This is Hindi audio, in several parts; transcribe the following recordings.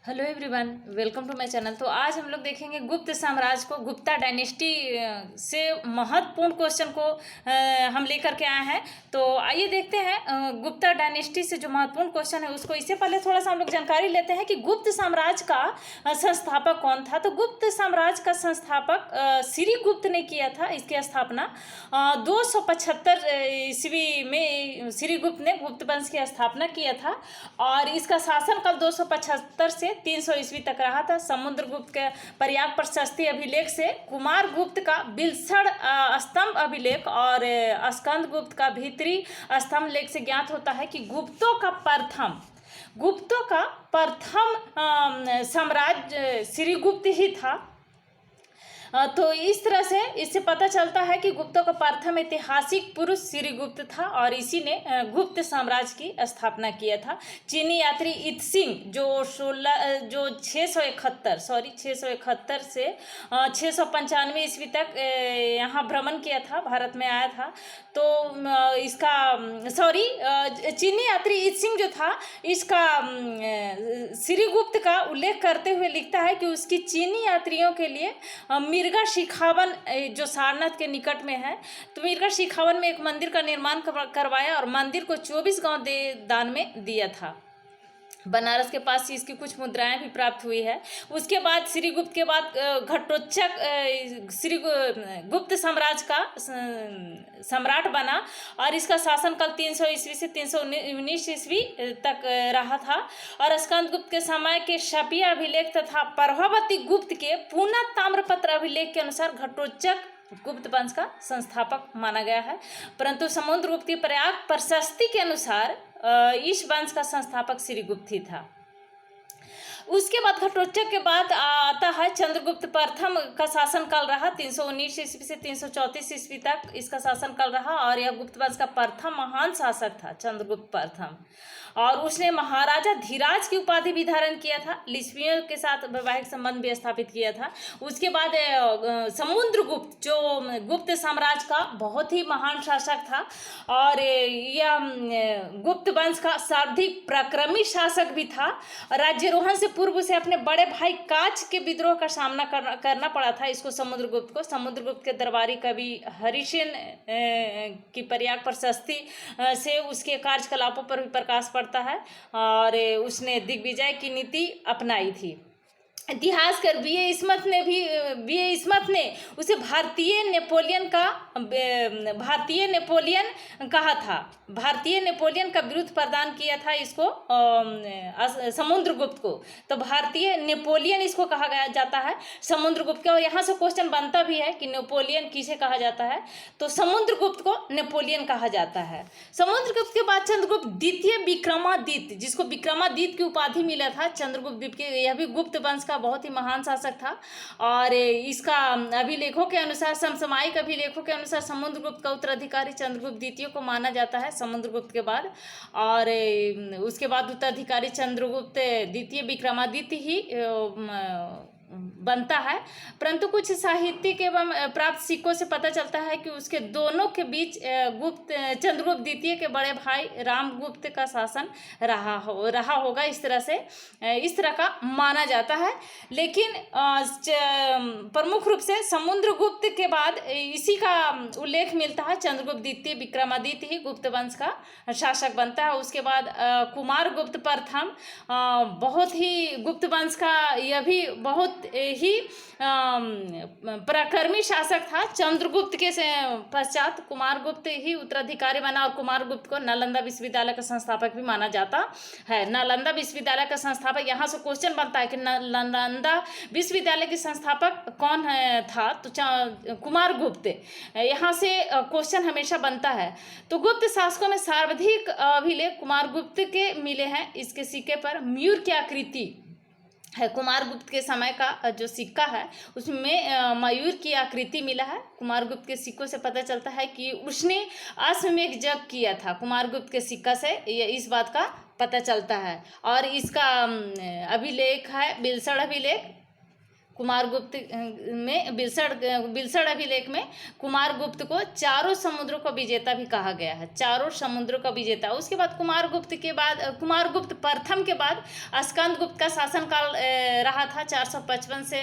Hello everyone, welcome to my channel. तो आज हम लोग देखेंगे गुप्त साम्राज्य को, गुप्ता डायनेस्टी से महत्वपूर्ण क्वेश्चन को हम लेकर के आए हैं। तो आइए देखते हैं गुप्ता डायनेस्टी से जो महत्वपूर्ण क्वेश्चन है उसको। इससे पहले थोड़ा सा हम लोग जानकारी लेते हैं कि गुप्त साम्राज्य का संस्थापक कौन था। तो गुप्त साम्राज्य का संस्थापक श्रीगुप्त ने किया था। इसकी स्थापना 275 ईस्वी में श्रीगुप्त ने गुप्त वंश की स्थापना किया था और इसका शासनकाल 275 से 300 ईस्वी तक रहा था। समुद्रगुप्त के पर्याग प्रशस्ति अभिलेख से कुमार गुप्त का बिलसड़ स्तंभ अभिलेख और स्कंदगुप्त का भीतरी स्तंभ लेख से ज्ञात होता है कि गुप्तों का प्रथम साम्राज्य श्रीगुप्त ही था। तो इस तरह से इससे पता चलता है कि गुप्तों का प्रथम ऐतिहासिक पुरुष श्रीगुप्त था और इसी ने गुप्त साम्राज्य की स्थापना किया था। चीनी यात्री इत्सिंग जो 671 से 695 ईस्वी तक यहाँ भ्रमण किया था, भारत में आया था। तो चीनी यात्री इत्सिंग जो था, इसका श्रीगुप्त का उल्लेख करते हुए लिखता है कि उसकी चीनी यात्रियों के लिए मिर्गा शिखावन जो सारनाथ के निकट में है, तो मिर्गा शिखावन में एक मंदिर का निर्माण करवाया और मंदिर को 24 गांव दान में दिया था। बनारस के पास इसकी कुछ मुद्राएं भी प्राप्त हुई है। उसके बाद श्रीगुप्त के बाद घटोत्कच गुप्त साम्राज्य का सम्राट बना और इसका शासनकाल 300 ईस्वी से 319 ईस्वी तक रहा था। और स्कंदगुप्त के समय के शपीय अभिलेख तथा प्रभावती गुप्त के पूना ताम्रपत्र अभिलेख के अनुसार घटोत्कच गुप्त वंश का संस्थापक माना गया है, परंतु समुद्रगुप्त की प्रयाग प्रशस्ति के अनुसार इस वंश का संस्थापक श्रीगुप्त ही था। उसके बाद घटोत्कच के बाद आता है चंद्रगुप्त प्रथम का शासनकाल रहा 319 ईस्वी से 334 ईस्वी तक इसका शासनकाल रहा और यह गुप्त वंश का प्रथम महान शासक था चंद्रगुप्त प्रथम। और उसने महाराजा धीराज की उपाधि भी धारण किया था। लिच्छवियों के साथ वैवाहिक संबंध भी स्थापित किया था। उसके बाद समुद्रगुप्त जो गुप्त साम्राज्य का बहुत ही महान शासक था और यह गुप्त वंश का सर्वाधिक पराक्रमी शासक भी था। राज्यारोहण से पूर्व से अपने बड़े भाई काच के विद्रोह का सामना करना पड़ा था इसको, समुद्रगुप्त को। समुद्रगुप्त के दरबारी कवि हरिसेन की प्रयाग प्रशस्ति से उसके कार्यकलापों पर भी प्रकाश पड़ता है और उसने दिग्विजय की नीति अपनाई थी। इतिहासकार बी.ए. इस्मत ने उसे भारतीय नेपोलियन कहा था। भारतीय नेपोलियन का विरुद्ध प्रदान किया था इसको समुद्रगुप्त को। तो भारतीय नेपोलियन इसको कहा गया जाता है समुद्रगुप्त के। और यहाँ से क्वेश्चन बनता भी है कि नेपोलियन किसे कहा जाता है, तो समुद्रगुप्त को नेपोलियन कहा जाता है। समुद्रगुप्त के बाद चंद्रगुप्त द्वितीय विक्रमादित्य, जिसको विक्रमादित्य की उपाधि मिला था चंद्रगुप्त द्वीप के, यह भी गुप्त वंश का बहुत ही महान शासक था। और इसका अभिलेखों के अनुसार, समसामयिक अभिलेखों के अनुसार समुद्रगुप्त का उत्तराधिकारी चंद्रगुप्त द्वितीय को माना जाता है समुद्रगुप्त के बाद। और उसके बाद उत्तराधिकारी चंद्रगुप्त द्वितीय विक्रमादित्य ही बनता है। परंतु कुछ साहित्यिक एवं प्राप्त सिक्कों से पता चलता है कि उसके दोनों के बीच चंद्रगुप्त द्वितीय के बड़े भाई रामगुप्त का शासन रहा होगा। इस तरह का माना जाता है। लेकिन प्रमुख रूप से समुद्रगुप्त के बाद इसी का उल्लेख मिलता है, चंद्रगुप्त द्वितीय विक्रमादित्य ही गुप्त वंश का शासक बनता है। उसके बाद कुमार गुप्त प्रथम बहुत ही गुप्त वंश का, यह भी बहुत ही पराक्रमी शासक था। चंद्रगुप्त के पश्चात कुमार गुप्त ही उत्तराधिकारी बना और कुमार गुप्त को नालंदा विश्वविद्यालय का संस्थापक भी माना जाता है। नालंदा विश्वविद्यालय का संस्थापक, यहाँ से क्वेश्चन बनता है कि नालंदा विश्वविद्यालय के संस्थापक कौन था, तो कुमार गुप्त। यहाँ से क्वेश्चन हमेशा बनता है। तो गुप्त शासकों में सर्वाधिक अभिलेख कुमार गुप्त के मिले हैं। इसके सिक्के पर मयूर की आकृति है। कुमार गुप्त के समय का जो सिक्का है उसमें मयूर की आकृति मिला है। कुमार गुप्त के सिक्कों से पता चलता है कि उसने अश्वमेध यज्ञ किया था। कुमार गुप्त के सिक्का से इस बात का पता चलता है। और इसका अभिलेख है बिलसड़ अभिलेख कुमारगुप्त में बिलसड़ अभिलेख में कुमारगुप्त को चारों समुद्रों का विजेता भी कहा गया है, चारों समुद्रों का विजेता। उसके बाद कुमारगुप्त प्रथम के बाद स्कंदगुप्त का शासनकाल रहा था 455 से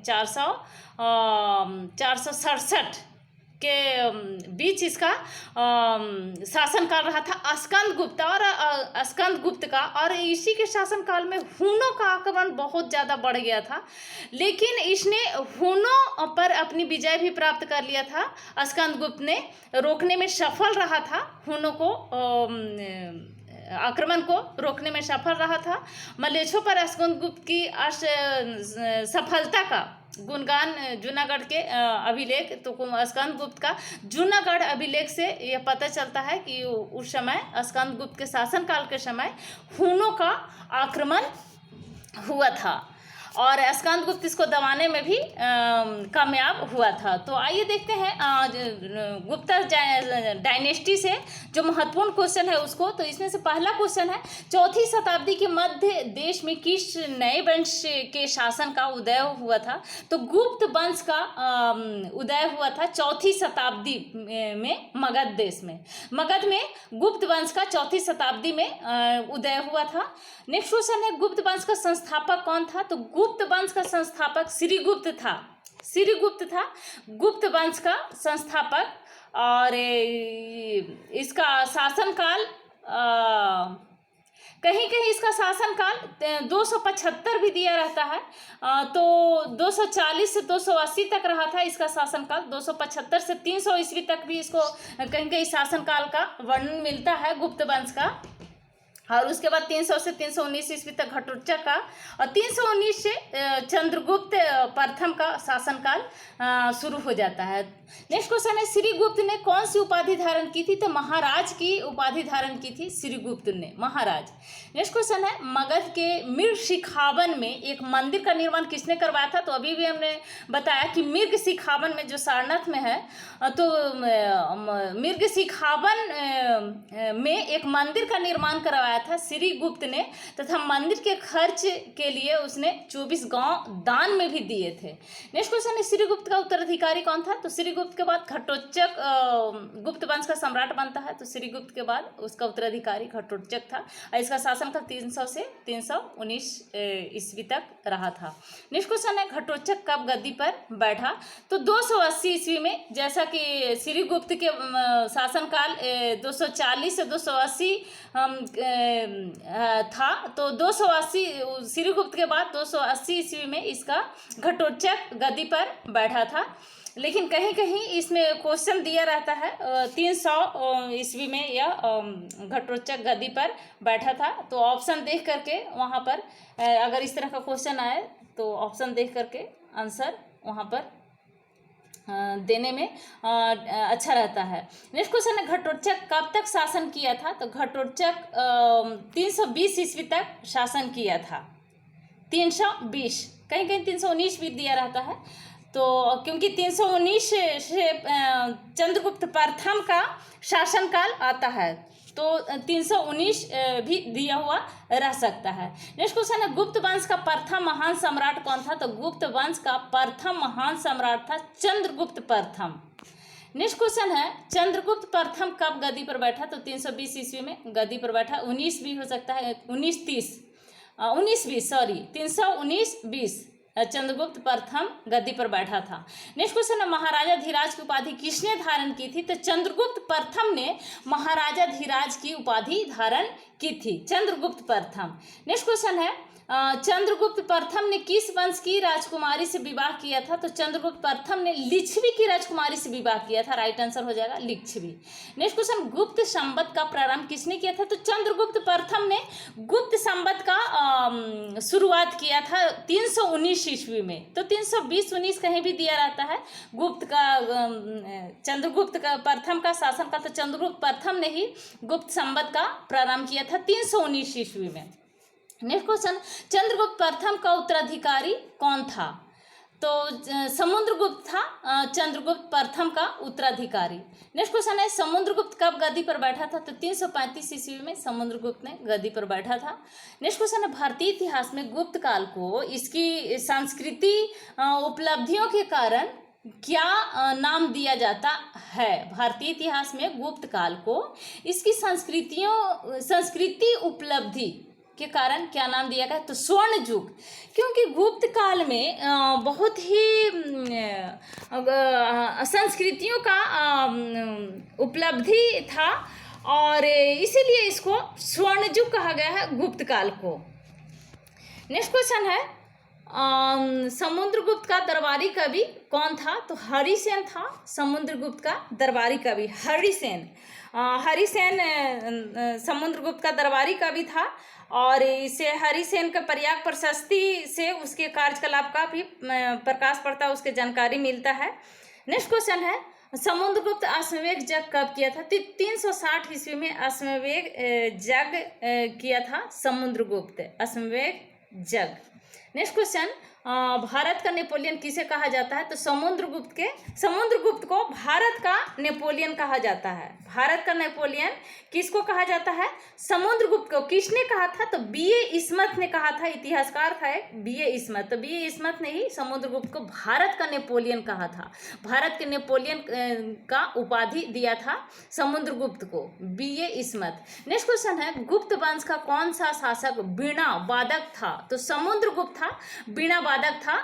467 के बीच इसका शासनकाल रहा था स्कंदगुप्त का। और इसी के शासनकाल में हुनों का आक्रमण बहुत ज़्यादा बढ़ गया था, लेकिन इसने हुनों पर अपनी विजय भी प्राप्त कर लिया था। स्कंदगुप्त ने रोकने में सफल रहा था, हुनों को आक्रमण को रोकने में सफल रहा था। मलेच्छों पर स्कंदगुप्त की सफलता का गुणगान जूनागढ़ के अभिलेख, तो स्कंदगुप्त का जूनागढ़ अभिलेख से यह पता चलता है कि उस समय स्कंदगुप्त के शासनकाल के समय हुनों का आक्रमण हुआ था और स्कंदगुप्त इसको दबाने में भी कामयाब हुआ था। तो आइए देखते हैं गुप्ता डायनेस्टी से जो महत्वपूर्ण क्वेश्चन है उसको। तो इसमें से पहला क्वेश्चन है, चौथी शताब्दी के मध्य देश में किस नए वंश के शासन का उदय हुआ था? तो गुप्त वंश का उदय हुआ था चौथी शताब्दी में मगध देश में। मगध में गुप्त वंश का चौथी शताब्दी में उदय हुआ था। नेक्स्ट क्वेश्चन है, गुप्त वंश का संस्थापक कौन था? तो गुप्त वंश का संस्थापक श्रीगुप्त था। गुप्त वंश का संस्थापक, और इसका शासनकाल कहीं कहीं इसका शासनकाल 275 भी दिया रहता है, तो 240 से 280 तक रहा था इसका शासनकाल। 275 से 300 ईस्वी तक भी इसको कहीं कहीं शासनकाल का वर्णन मिलता है गुप्त वंश का। और उसके बाद 300 से 319 ईस्वी तक घटोत्कच का, और 319 से चंद्रगुप्त प्रथम का शासनकाल शुरू हो जाता है। नेक्स्ट क्वेश्चन है, श्रीगुप्त ने कौन सी उपाधि धारण की थी? तो महाराज की उपाधि धारण की थी श्रीगुप्त ने, महाराज। नेक्स्ट क्वेश्चन है, मगध के मृगशिखावन में एक मंदिर का निर्माण किसने करवाया था? तो अभी भी हमने बताया कि मृगशिखावन में जो सारनाथ में है, तो मृगशिखावन में एक मंदिर का निर्माण करवाया था श्रीगुप्त ने, तथा मंदिर के खर्च के लिए उसने 24 गांव दान में भी दिए थे। नेक्स्ट क्वेश्चन है, श्रीगुप्त का उत्तराधिकारी कौन था? तो श्रीगुप्त के बाद घटोत्कच गुप्त वंश का सम्राट बनता है, तो श्रीगुप्त के बाद उसका उत्तराधिकारी घटोत्कच था। इसका शासनकाल 300 से 319 ईस्वी तक रहा था। नेक्स्ट क्वेश्चन है, घटोत्कच कब गद्दी पर बैठा? तो 280 ईस्वी में, जैसा कि श्रीगुप्त के शासनकाल 240 से 280 था, तो 280 श्रीगुप्त के बाद 280 ईस्वी में इसका घटोत्कच गद्दी पर बैठा था। लेकिन कहीं कहीं इसमें क्वेश्चन दिया रहता है 300 ईस्वी में यह घटोत्कच गद्दी पर बैठा था। तो ऑप्शन देख करके वहाँ पर अगर इस तरह का क्वेश्चन आए तो ऑप्शन देख करके आंसर वहाँ पर देने में अच्छा रहता है। नेक्स्ट क्वेश्चन है, घटोत्कच कब तक शासन किया था? तो घटोत्कच 320 ईस्वी तक शासन किया था। 320, कहीं कहीं 319 भी दिया रहता है, तो क्योंकि 319 से चंद्रगुप्त प्रथम का शासनकाल आता है, तो 319 भी दिया हुआ रह सकता है। नेक्स्ट क्वेश्चन है, गुप्त वंश का प्रथम महान सम्राट कौन था? तो गुप्त वंश का प्रथम महान सम्राट था चंद्रगुप्त प्रथम। नेक्स्ट क्वेश्चन है, चंद्रगुप्त प्रथम कब गद्दी पर बैठा? तो 320 ईस्वी में गद्दी पर बैठा। 19 भी हो सकता है, 319-20 चंद्रगुप्त प्रथम गद्दी पर बैठा था। नेक्स्ट क्वेश्चन है, महाराजा धीराज की उपाधि किसने धारण की थी? तो चंद्रगुप्त प्रथम ने महाराजा धीराज की उपाधि धारण की थी, चंद्रगुप्त प्रथम। नेक्स्ट क्वेश्चन है, चंद्रगुप्त प्रथम ने किस वंश की राजकुमारी से विवाह किया था? तो चंद्रगुप्त प्रथम ने लिच्छवी की राजकुमारी से विवाह किया था। राइट आंसर हो जाएगा लिच्छवी। नेक्स्ट क्वेश्चन, गुप्त संवत का प्रारंभ किसने किया था? तो चंद्रगुप्त प्रथम ने गुप्त संवत का शुरुआत किया था 319 ईस्वी में। तो 320-19 कहीं भी दिया रहता है। गुप्त का चंद्रगुप्त का प्रथम का शासन का, तो चंद्रगुप्त प्रथम ने ही गुप्त संवत का प्रारंभ किया था 319 ईस्वी में। नेक्स्ट क्वेश्चन, चंद्रगुप्त प्रथम का उत्तराधिकारी कौन था? तो समुद्रगुप्त था चंद्रगुप्त प्रथम का उत्तराधिकारी। नेक्स्ट क्वेश्चन है समुद्रगुप्त कब गद्दी पर बैठा था? तो 335 ईस्वी में समुद्रगुप्त ने गद्दी पर बैठा था। नेक्स्ट क्वेश्चन है भारतीय इतिहास में गुप्त काल को इसकी सांस्कृतिक उपलब्धियों के कारण क्या नाम दिया जाता है? भारतीय इतिहास में गुप्त काल को इसकी संस्कृति उपलब्धि के कारण क्या नाम दिया गया? तो स्वर्ण युग, क्योंकि गुप्त काल में बहुत ही संस्कृतियों का उपलब्धि था और इसीलिए इसको स्वर्ण युग कहा गया है गुप्त काल को। नेक्स्ट क्वेश्चन है समुद्रगुप्त का दरबारी कवि कौन था? तो हरिसेन था समुद्रगुप्त का दरबारी कवि। हरिसेन समुद्रगुप्त का दरबारी कवि था और इसे हरिसेन का प्रयाग प्रशस्ति से उसके कार्यकलाप का भी प्रकाश पड़ता है, उसके जानकारी मिलता है। नेक्स्ट क्वेश्चन है समुद्रगुप्त अश्वमेध यज्ञ कब किया था? 360 ईस्वी में अश्वमेध यज्ञ किया था समुद्रगुप्त अश्वमेध यज्ञ। नेक्स्ट क्वेश्चन भारत का नेपोलियन किसे कहा जाता है? तो समुद्रगुप्त को भारत का नेपोलियन कहा जाता है। भारत का नेपोलियन किसको कहा जाता है? समुद्रगुप्त को। किसने कहा था? तो B.A. इस्मत ने कहा था, इतिहासकार था एक B.A. इस्मत। तो B.A. इस्मत ने ही समुद्रगुप्त को भारत का नेपोलियन कहा था। भारत के नेपोलियन का उपाधि दिया था समुद्रगुप्त को B.A. इस्मत। नेक्स्ट क्वेश्चन है गुप्त वंश का कौन सा शासक वीणा वादक था? तो समुद्रगुप्त था, वीणा वादक था।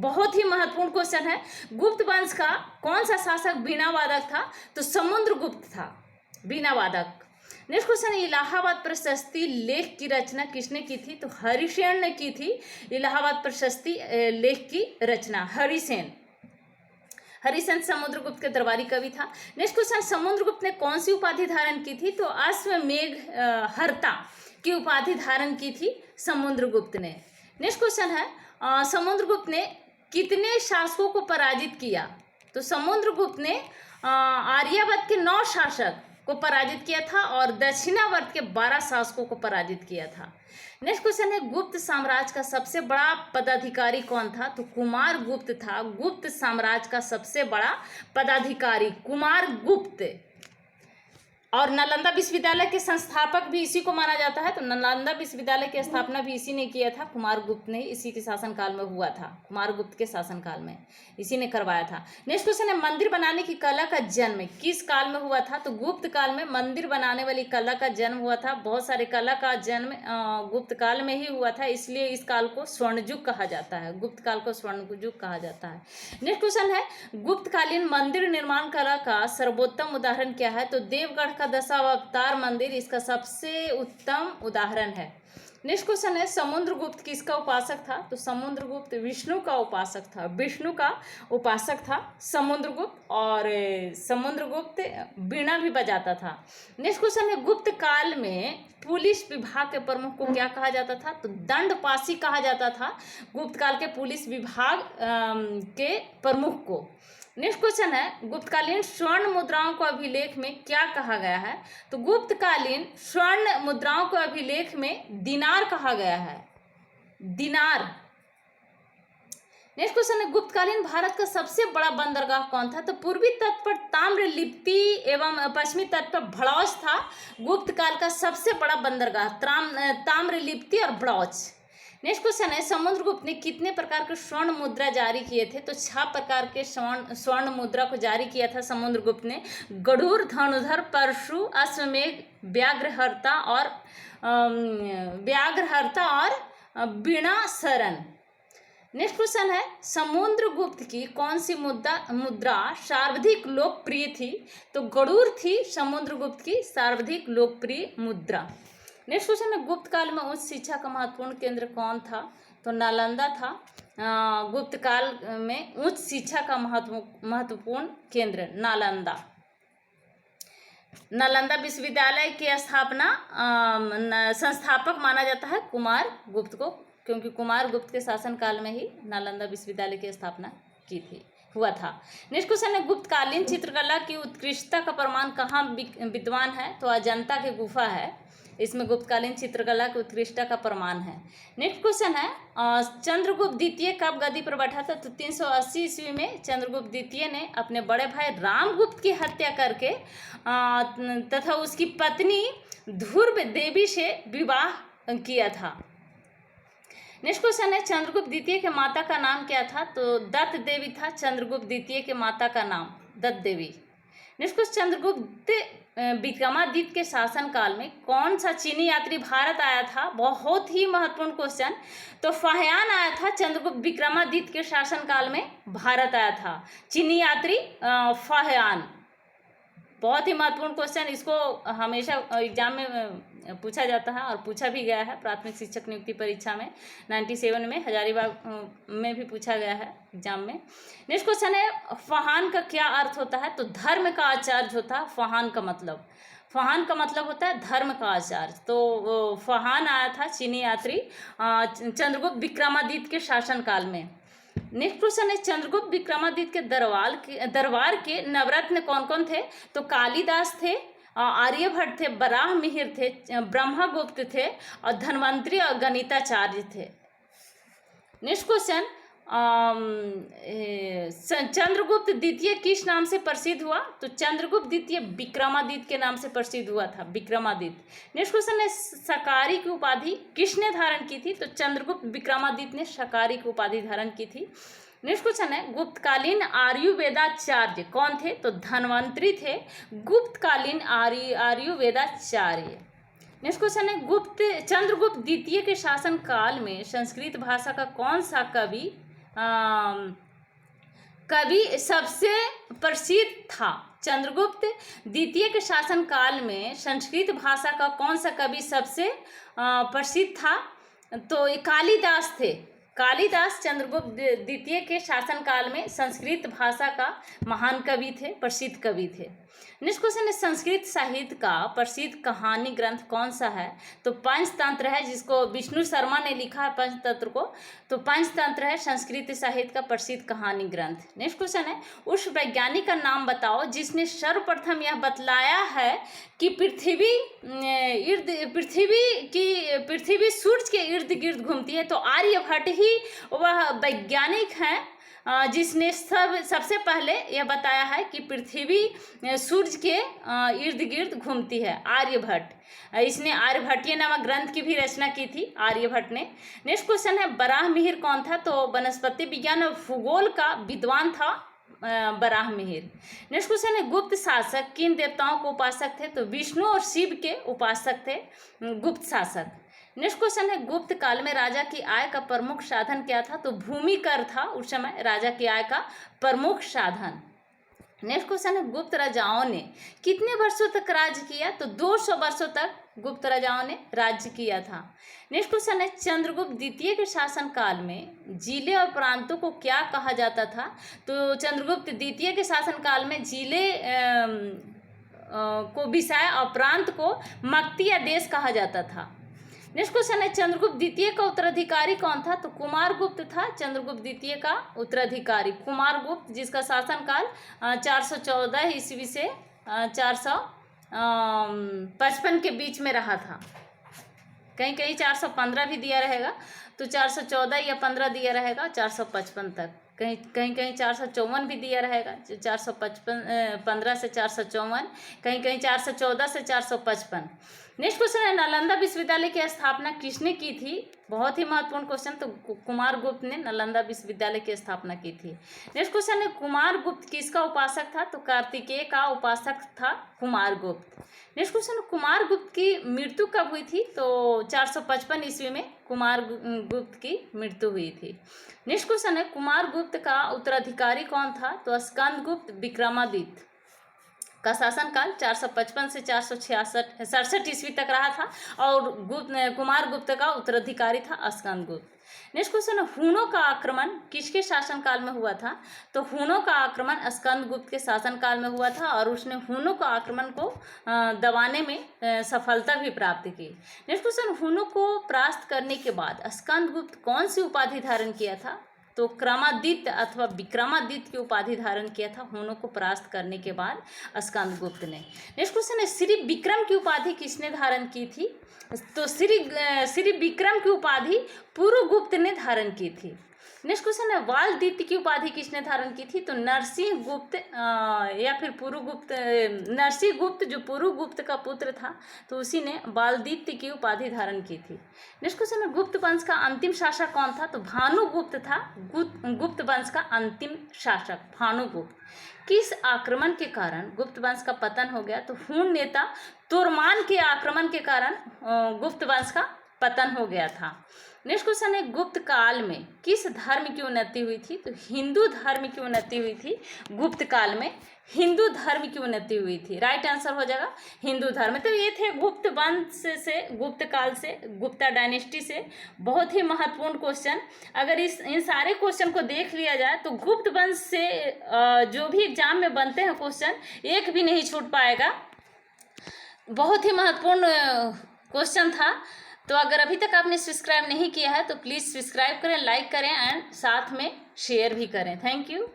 बहुत ही महत्वपूर्ण क्वेश्चन है, गुप्त वंश का कौन सा शासक वीणा वादक था? तो समुद्रगुप्त था, वीणा वादक। नेक्स्ट क्वेश्चन इलाहाबाद प्रशस्ति लेख की रचना किसने की थी? तो हरिसेन ने की थी इलाहाबाद प्रशस्ति लेख की रचना। हरिसेन समुद्रगुप्त के दरबारी कवि था। नेक्स्ट क्वेश्चन समुद्रगुप्त ने कौन सी उपाधि धारण की थी? तो अश्वमेध हर्ता की उपाधि धारण की थी समुद्रगुप्त ने। नेक्स्ट क्वेश्चन है समुद्रगुप्त ने कितने शासकों को पराजित किया? तो समुद्रगुप्त ने आर्यावर्त के 9 शासक को पराजित किया था और दक्षिणावर्त के 12 शासकों को पराजित किया था। नेक्स्ट क्वेश्चन है गुप्त साम्राज्य का सबसे बड़ा पदाधिकारी कौन था? तो कुमार गुप्त था गुप्त साम्राज्य का सबसे बड़ा पदाधिकारी, कुमार गुप्त। और नालंदा विश्वविद्यालय के संस्थापक भी इसी को माना जाता है। तो नालंदा विश्वविद्यालय की स्थापना भी इसी ने किया था, कुमारगुप्त ने, इसी के शासनकाल में हुआ था। कुमारगुप्त के शासनकाल में इसी ने करवाया था। नेक्स्ट क्वेश्चन है मंदिर बनाने की कला का जन्म किस काल में हुआ था? तो गुप्त काल में मंदिर बनाने वाली कला का जन्म हुआ था। बहुत सारे कला का जन्म गुप्त काल में ही हुआ था, इसलिए इस काल को स्वर्ण युग कहा जाता है। गुप्त काल को स्वर्ण युग कहा जाता है। नेक्स्ट क्वेश्चन है गुप्तकालीन मंदिर निर्माण कला का सर्वोत्तम उदाहरण क्या है? तो देवगढ़ का दशावतार मंदिर इसका सबसे उत्तम उदाहरण है। नेक्स्ट क्वेश्चन है समुद्रगुप्त किसका उपासक था? तो समुद्रगुप्त विष्णु का उपासक था, विष्णु का उपासक था समुद्रगुप्त। और समुद्रगुप्त वीणा भी बजाता था। नेक्स्ट क्वेश्चन है गुप्त काल में पुलिस विभाग के प्रमुख को क्या कहा जाता था? तो दंडपाशी कहा जाता था गुप्त काल के पुलिस विभाग के प्रमुख को। नेक्स्ट क्वेश्चन है गुप्तकालीन स्वर्ण मुद्राओं को अभिलेख में क्या कहा गया है? तो गुप्तकालीन स्वर्ण मुद्राओं को अभिलेख में दिनार कहा गया है, दिनार। नेक्स्ट क्वेश्चन है गुप्तकालीन भारत का सबसे बड़ा बंदरगाह कौन था? तो पूर्वी तट पर ताम्रलिप्ति एवं पश्चिमी तट पर भड़ौच था गुप्त काल का सबसे बड़ा बंदरगाह, ताम्रलिप्ति और भड़ौच। नेक्स्ट क्वेश्चन है समुद्रगुप्त ने कितने प्रकार के स्वर्ण मुद्रा जारी किए थे? तो 6 प्रकार के स्वर्ण मुद्रा को जारी किया था समुद्रगुप्त ने। गरुड़, धनुधर, परशु, अश्वमेध, व्याघ्रहर्ता और वीणासरण। नेक्स्ट क्वेश्चन है समुद्रगुप्त की कौन सी मुद्रा सर्वाधिक लोकप्रिय थी? तो गरुड़ थी समुद्रगुप्त की सर्वाधिक लोकप्रिय मुद्रा। नेक्स्ट क्वेश्चन है गुप्त काल में उच्च शिक्षा का महत्वपूर्ण केंद्र कौन था? तो नालंदा था गुप्त काल में उच्च शिक्षा का महत्वपूर्ण केंद्र नालंदा। नालंदा विश्वविद्यालय की स्थापना संस्थापक माना जाता है कुमार गुप्त को, क्योंकि कुमार गुप्त के शासनकाल में ही नालंदा विश्वविद्यालय की स्थापना हुआ था। नेक्स्ट क्वेश्चन है गुप्तकालीन चित्रकला की उत्कृष्टता का प्रमाण कहाँ विद्वान है? तो अजंता की गुफा है इसमें गुप्तकालीन चित्रकला की उत्कृष्टता का प्रमाण है। नेक्स्ट क्वेश्चन है चंद्रगुप्त द्वितीय कब गद्दी पर बैठा था? तो 380 ईस्वी में चंद्रगुप्त द्वितीय ने अपने बड़े भाई रामगुप्त की हत्या करके तथा उसकी पत्नी ध्रुव देवी से विवाह किया था। नेक्स्ट क्वेश्चन है चंद्रगुप्त द्वितीय के माता का नाम क्या था? तो दत्त देवी था चंद्रगुप्त द्वितीय के माता का नाम, दत्त देवी। नेक्स्ट क्वेश्चन चंद्रगुप्त विक्रमादित्य के शासनकाल में कौन सा चीनी यात्री भारत आया था? बहुत ही महत्वपूर्ण क्वेश्चन। तो फाह्यान आया था चंद्रगुप्त विक्रमादित्य के शासनकाल में भारत आया था चीनी यात्री फाह्यान। बहुत ही महत्वपूर्ण क्वेश्चन, इसको हमेशा एग्जाम में पूछा जाता है और पूछा भी गया है प्राथमिक शिक्षक नियुक्ति परीक्षा में 97 में, हजारीबाग में भी पूछा गया है एग्जाम में। नेक्स्ट क्वेश्चन है फाहान का क्या अर्थ होता है? तो धर्म का आचार्य होता है फाहान का मतलब। फाहान का मतलब होता है धर्म का आचार्य। तो फाहान आया था चीनी यात्री चंद्रगुप्त विक्रमादित्य के शासनकाल में। नेक्स्ट क्वेश्चन है चंद्रगुप्त विक्रमादित्य के दरबार के नवरत्न कौन कौन थे? तो कालिदास थे, आर्यभट्ट थे, बराह मिहिर थे, ब्रह्मगुप्त थे और धन्वंतरी और गणिताचार्य थे। नेक्स्ट क्वेश्चन चंद्रगुप्त द्वितीय किस नाम से प्रसिद्ध हुआ? तो चंद्रगुप्त द्वितीय विक्रमादित्य के नाम से प्रसिद्ध हुआ था, विक्रमादित्य। नेक्स्ट क्वेश्चन है शकारी की उपाधि किसने धारण की थी? तो चंद्रगुप्त विक्रमादित्य ने शकारी की उपाधि धारण की थी। नेक्स्ट क्वेश्चन है गुप्तकालीन आर्युवेदाचार्य कौन थे? तो धन्वंतरी थे गुप्तकालीन आर्युवेदाचार्य। नेक्स्ट क्वेश्चन है चंद्रगुप्त द्वितीय के शासन काल में संस्कृत भाषा का कौन सा कवि सबसे प्रसिद्ध था? चंद्रगुप्त द्वितीय के शासन काल में संस्कृत भाषा का कौन सा कवि सबसे प्रसिद्ध था? तो ये कालिदास थे। कालिदास चंद्रगुप्त द्वितीय के शासनकाल में संस्कृत भाषा का महान कवि थे, प्रसिद्ध कवि थे। नेक्स्ट क्वेश्चन है संस्कृत साहित्य का प्रसिद्ध कहानी ग्रंथ कौन सा है? तो पंचतंत्र है, जिसको विष्णु शर्मा ने लिखा है पंचतंत्र को। तो पंचतंत्र है संस्कृत साहित्य का प्रसिद्ध कहानी ग्रंथ। नेक्स्ट क्वेश्चन है उस वैज्ञानिक का नाम बताओ जिसने सर्वप्रथम यह बतलाया है कि पृथ्वी सूर्य के इर्द गिर्द घूमती है। तो आर्यभट्ट ही वह वैज्ञानिक हैं जिसने सबसे पहले यह बताया है कि पृथ्वी सूर्य के इर्द गिर्द घूमती है, आर्यभट्ट। इसने आर्यभट्टीय नामक ग्रंथ की भी रचना की थी आर्यभट्ट ने। नेक्स्ट क्वेश्चन है बराह मिहिर कौन था? तो वनस्पति विज्ञान और भूगोल का विद्वान था बराह मिहिर। नेक्स्ट क्वेश्चन है गुप्त शासक किन देवताओं को उपासक थे? तो विष्णु और शिव के उपासक थे गुप्त शासक। नेक्स्ट क्वेश्चन है गुप्त काल में राजा की आय का प्रमुख साधन क्या था? तो भूमि कर था उस समय राजा की आय का प्रमुख साधन। नेक्स्ट क्वेश्चन है गुप्त राजाओं ने कितने वर्षों तक राज्य किया? तो 200 वर्षों तक गुप्त राजाओं ने राज्य किया था। नेक्स्ट क्वेश्चन है चंद्रगुप्त द्वितीय के शासन काल में जिले और प्रांतों को क्या कहा जाता था? तो चंद्रगुप्त द्वितीय के शासन काल में जिले को विषय और प्रांत को मक्ति या देश कहा जाता था। नेक्स्ट क्वेश्चन है चंद्रगुप्त द्वितीय का उत्तराधिकारी कौन था? तो कुमारगुप्त था चंद्रगुप्त द्वितीय का उत्तराधिकारी, कुमारगुप्त, जिसका शासनकाल 414 ईस्वी से 455 के बीच में रहा था। कहीं कहीं 415 भी दिया रहेगा, तो 414 या 15 दिया रहेगा 455 तक। कहीं कहीं 454 भी दिया रहेगा, 415 से 454, कहीं 414 से 455। नेक्स्ट क्वेश्चन है नालंदा विश्वविद्यालय की स्थापना किसने की थी? बहुत ही महत्वपूर्ण क्वेश्चन। तो कुमारगुप्त ने नालंदा विश्वविद्यालय की स्थापना की थी। नेक्स्ट क्वेश्चन है कुमारगुप्त किसका उपासक था? तो कार्तिकेय का उपासक था कुमारगुप्त। नेक्स्ट क्वेश्चन कुमारगुप्त की मृत्यु कब हुई थी? तो 455 ईस्वी में कुमारगुप्त की मृत्यु हुई थी। नेक्स्ट क्वेश्चन है कुमारगुप्त का उत्तराधिकारी कौन था? तो स्कंदगुप्त विक्रमादित्य का शासनकाल 455 से 467 ईस्वी तक रहा था और कुमारगुप्त का उत्तराधिकारी था स्कंदगुप्त। नेक्स्ट क्वेश्चन हुनों का आक्रमण किसके शासनकाल में हुआ था? तो हुनों का आक्रमण स्कंदगुप्त के शासनकाल में हुआ था और उसने हुनों का आक्रमण को दबाने में सफलता भी प्राप्त की। नेक्स्ट क्वेश्चन हुनों को परास्त करने के बाद स्कंदगुप्त कौन सी उपाधि धारण किया था? तो क्रमादित्य अथवा विक्रमादित्य की उपाधि धारण किया था हुनों को परास्त करने के बाद स्कंदगुप्त ने। नेक्स्ट क्वेश्चन है, श्री विक्रम की उपाधि किसने धारण की थी? तो श्री विक्रम की उपाधि पुरुगुप्त ने धारण की थी। नेक्स्ट क्वेश्चन है, वालदित्य की उपाधि किसने धारण की थी? तो नरसिंह गुप्त या फिर पुरुगुप्त, नरसिंह गुप्त जो पुरुगुप्त का पुत्र था तो उसी ने वालदित्य की उपाधि धारण की थी। नेक्स्ट क्वेश्चन है, गुप्त वंश का अंतिम शासक कौन था? तो भानुगुप्त था गुप्त वंश का अंतिम शासक भानुगुप्त। किस आक्रमण के कारण गुप्त वंश का पतन हो गया? तो हूण नेता तोरमान के आक्रमण के कारण गुप्त वंश का पतन हो गया था। नेक्स्ट क्वेश्चन है, गुप्त काल में किस धर्म की उन्नति हुई थी? तो हिंदू धर्म की उन्नति हुई थी। गुप्त काल में हिंदू धर्म की उन्नति हुई थी। राइट आंसर हो जाएगा हिंदू धर्म। तो ये थे गुप्त वंश से, गुप्त काल से, गुप्ता डायनेस्टी से बहुत ही महत्वपूर्ण क्वेश्चन। अगर इन सारे क्वेश्चन को देख लिया जाए तो गुप्त वंश से जो भी एग्जाम में बनते हैं क्वेश्चन, एक भी नहीं छूट पाएगा। बहुत ही महत्वपूर्ण क्वेश्चन था। तो अगर अभी तक आपने सब्सक्राइब नहीं किया है तो प्लीज़ सब्सक्राइब करें, लाइक करें एंड साथ में शेयर भी करें। Thank you.